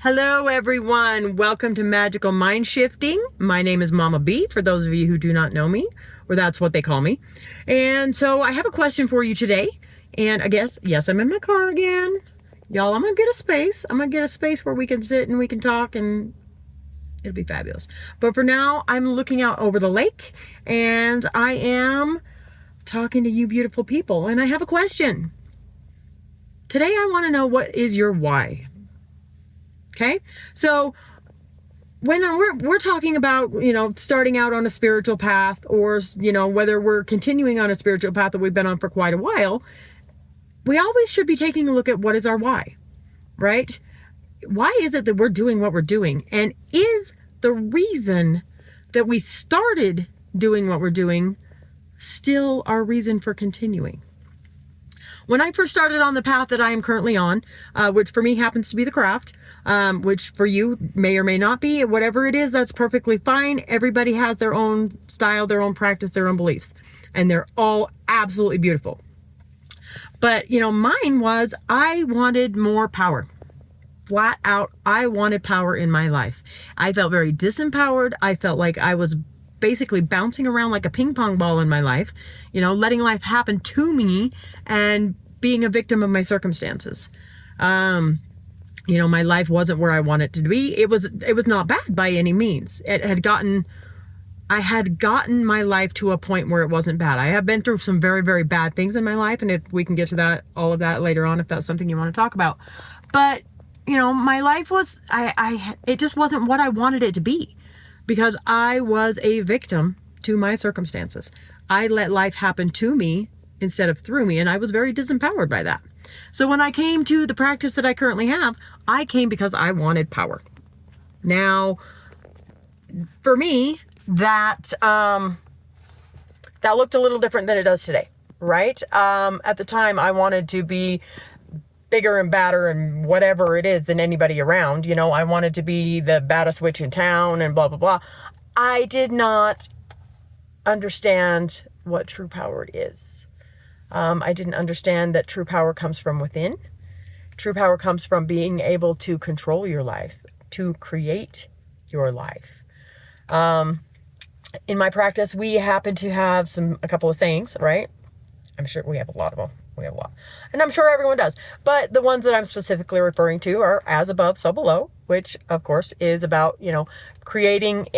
Hello, everyone. Welcome to Magical Mind Shifting. My name is Mama B, for those of you who do not know me, or that's what they call me. And so I have a question for you today. And I guess, yes, I'm in my car again. Y'all, I'm going to get a space. I'm going to get a space where we can sit and we can talk and it'll be fabulous. But for now, I'm looking out over the lake and I am talking to you beautiful people. And I have a question. Today, I want to know, what is your why? Okay, so when we're talking about, starting out on a spiritual path, or, whether we're continuing on a spiritual path that we've been on for quite a while, we always should be taking a look at what is our why, right? Why is it that we're doing what we're doing? And is the reason that we started doing what we're doing still our reason for continuing? When I first started on the path that I am currently on, which for me happens to be the craft, which for you may or may not be, whatever it is, that's perfectly fine. Everybody has their own style, their own practice, their own beliefs, and they're all absolutely beautiful. But, mine was, I wanted more power. Flat out, I wanted power in my life. I felt very disempowered. I felt like I was basically bouncing around like a ping pong ball in my life, letting life happen to me and being a victim of my circumstances. My life wasn't where I wanted it to be. It was not bad by any means. I had gotten my life to a point where it wasn't bad. I have been through some very, very bad things in my life. And if we can get to all of that later on, if that's something you want to talk about. But, my life was, it just wasn't what I wanted it to be. Because I was a victim to my circumstances. I let life happen to me instead of through me, and I was very disempowered by that. So when I came to the practice that I currently have, I came because I wanted power. Now, for me, that looked a little different than it does today, right? At the time, I wanted to be bigger and badder and whatever it is than anybody around. I wanted to be the baddest witch in town and blah, blah, blah. I did not understand what true power is. I didn't understand that true power comes from within. True power comes from being able to control your life, to create your life. In my practice, we happen to have a couple of sayings, right? I'm sure we have a lot of them. We have a lot. And I'm sure everyone does. But the ones that I'm specifically referring to are as above, so below, which of course is about, creating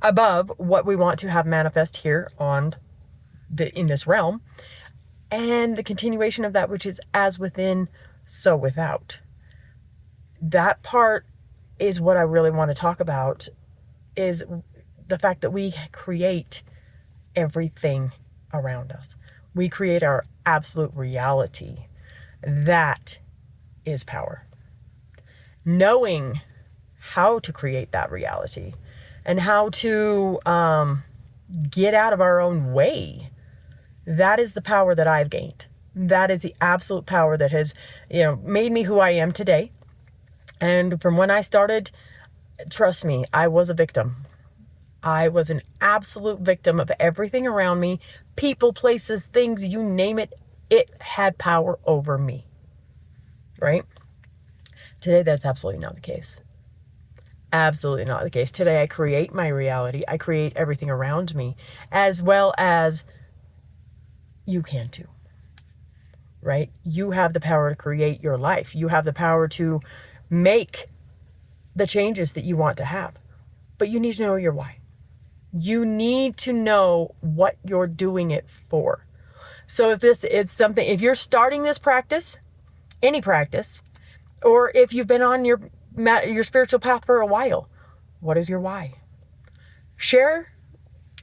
above what we want to have manifest here in this realm. And the continuation of that, which is as within, so without. That part is what I really want to talk about, is the fact that we create everything around us. We create our absolute reality. That is power. Knowing how to create that reality and how to get out of our own way, that is the power that I've gained. That is the absolute power that has, made me who I am today. And from when I started, trust me, I was a victim. I was an absolute victim of everything around me. People, places, things, you name it, it had power over me, right? Today, that's absolutely not the case. Absolutely not the case. Today, I create my reality. I create everything around me, as well as you can too, right? You have the power to create your life. You have the power to make the changes that you want to have, but you need to know your why. You need to know what you're doing it for. So if this is something, if you're starting this practice, any practice, or if you've been on your spiritual path for a while, what is your why? Share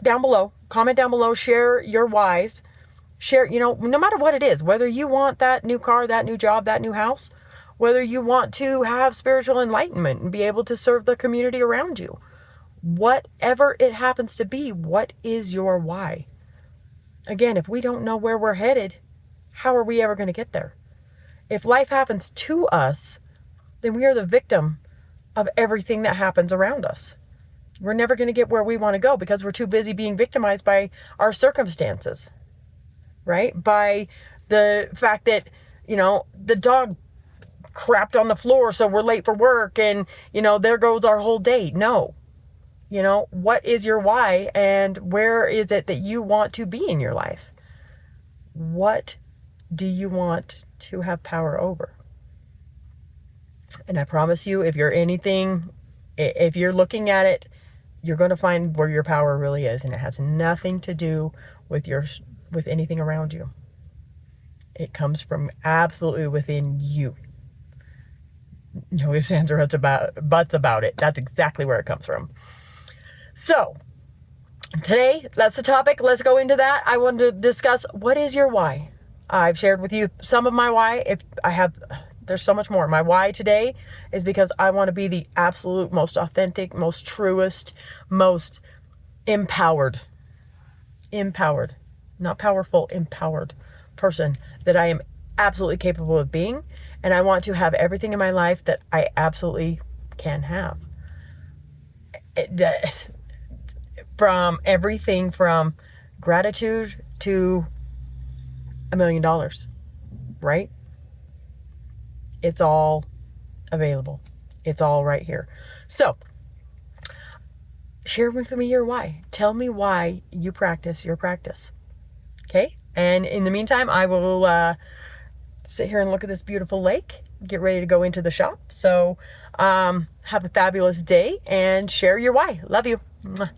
down below, comment down below, share your whys. Share, no matter what it is, whether you want that new car, that new job, that new house, whether you want to have spiritual enlightenment and be able to serve the community around you. Whatever it happens to be, what is your why? Again, if we don't know where we're headed, how are we ever going to get there? If life happens to us, then we are the victim of everything that happens around us. We're never going to get where we want to go because we're too busy being victimized by our circumstances, right? By the fact that, the dog crapped on the floor so we're late for work and, there goes our whole day. No. What is your why, and where is it that you want to be in your life? What do you want to have power over? And I promise you, if you're looking at it, you're going to find where your power really is, and it has nothing to do with anything around you. It comes from absolutely within you. No ifs, ands, or buts about it. That's exactly where it comes from. So, today, that's the topic. Let's go into that. I want to discuss, what is your why? I've shared with you some of my why. There's so much more. My why today is because I want to be the absolute most authentic, most truest, most empowered, not powerful, empowered person that I am absolutely capable of being. And I want to have everything in my life that I absolutely can have. From everything from gratitude to $1 million, right? It's all available. It's all right here. So, share with me your why. Tell me why you practice your practice. Okay? And in the meantime, I will sit here and look at this beautiful lake, get ready to go into the shop. So, have a fabulous day and share your why. Love you. Mwah.